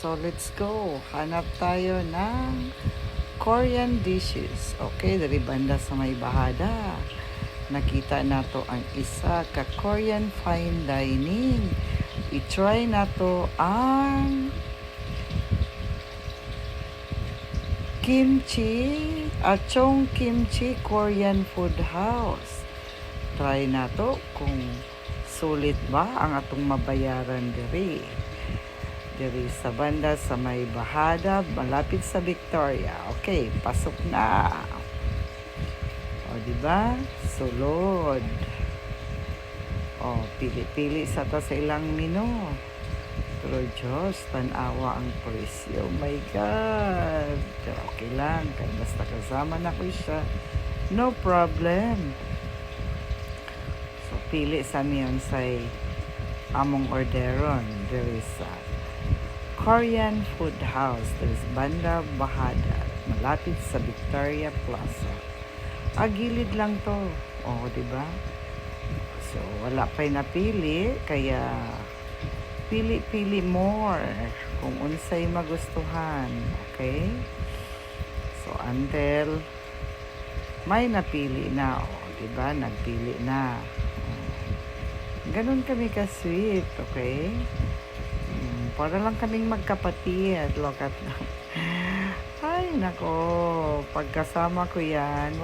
So, let's go. Hanap tayo ng Korean dishes. Okay, dari banda sa may bahada. Nakita na to ang isa ka Korean fine dining. I-try na to ang kimchi, Achong Kimchi Korean Food House. Try na to kung sulit ba ang atong mabayaran diri. Diri sa banda sa may bahada, malapit sa Victoria. Okay, pasok na. O, diba? Sulod. O, pili-pili sa ta sa ilang menu. Pero Diyos, tanawa ang presyo. Oh my God. Pero okay lang. Kaya basta kasama na ko siya. No problem. So, pili sa miyon sa among orderon. There is Korean Food House. There is Banda Bahada. Malapit sa Victoria Plaza. Gilid lang to. O, diba? So, wala pa'y napili. Kaya pili-pili more kung unsay magustuhan. Okay? So, until may napili na. O, diba? Nagpili na. Ganun kami ka-sweet. Okay? Para lang kaming magkapatid. Look at them. Ay, nako. Pagkasama ko yan,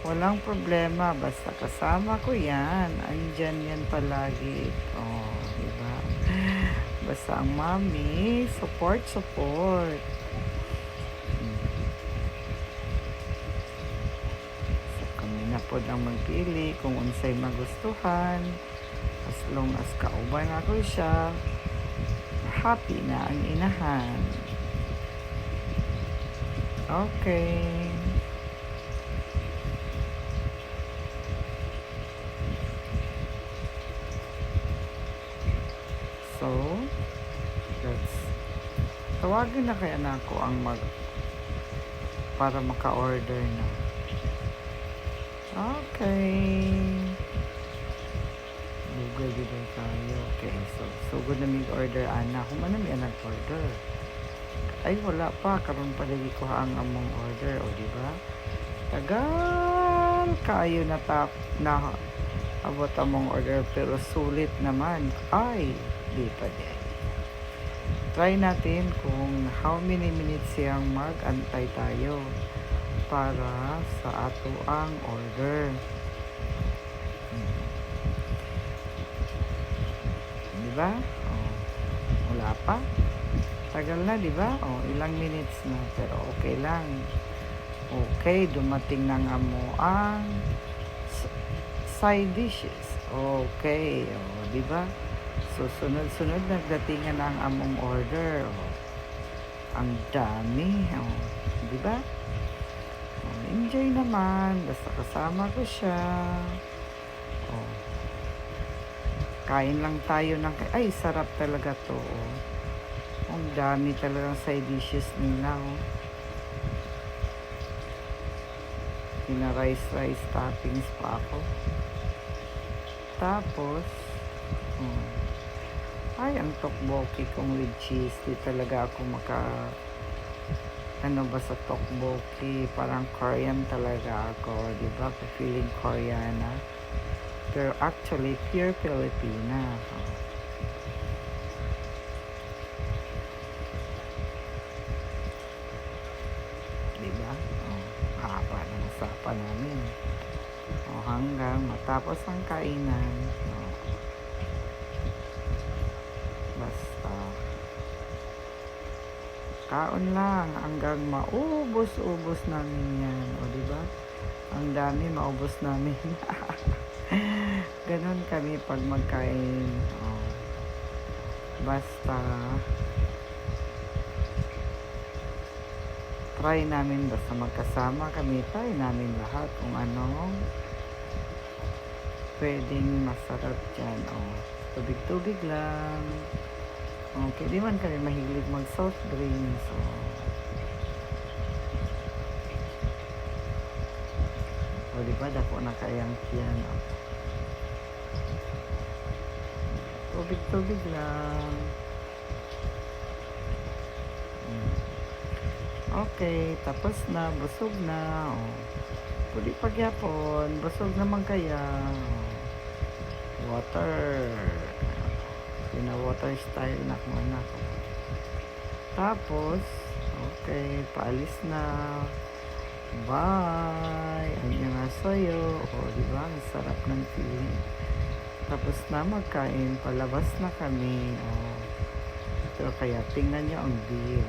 walang problema. Basta kasama ko yan. Andyan yan palagi. Oh, diba? Basta ang mami, support. So, kami na po ang magpili kung unsay magustuhan. As long as kauban ako siya, happy na ang inahan. Okay. So, tawagin na kaya na ako ang para maka-order na. Okay. Google dito tayo. Okay, so good na mag-order ana. Kung ano may nag-order. Ay, wala pa. Karon pa dali ko ang among order. O, diba? Tagal kayo na abot among order. Pero sulit naman. Ay, di pa din. Try natin kung how many minutes siyang mag-antay tayo para sa ato ang order. Diba? Oh, wala pa. Tagal na, diba? Oh, ilang minutes na. Pero okay lang. Okay, dumating na nga mo ang side dishes. Okay. Oh, diba? So, sunod-sunod nagdatingan ang among order. Oh, ang dami. Oh, diba? Oh, enjoy naman. Basta kasama ko siya. Oh, kain lang tayo ng ay, sarap talaga to. Oh. Ang dami talagang side dishes nila. Oh. Pina-rice toppings pa ako. Tapos, ay, ang tteokbokki kong with cheese. Di talaga ako ano ba sa tteokbokki. Parang Korean talaga ako. Diba? Feeling Koreana. Pero actually, pure Filipina. Diba? Haba ng usapan namin. Hanggang matapos ang kainan. Basta kaon lang hanggang maubos-ubos namin yan. O, diba? Ang dami, maubos namin. Ganon kami pag magkain. Basta try namin, basta magkasama kami, try namin lahat kung anong pwedeng masarap dyan. Tubig-tubig lang. Okay, di man kami mahilig mag soft drinks. Diba, dako na kayang yan. Tubig-tubig lang. Okay, tapos na, busog na. Oh. Pwede pagyapon, busog naman kaya. Oh. Water. Pina-water style na ko anak. Tapos, okay, paalis na. Bye! Ang nga sa'yo. O, diba? Ang sarap ng feeling. Tapos na magkain, palabas na kami. O, ito, kaya tingnan nyo ang view.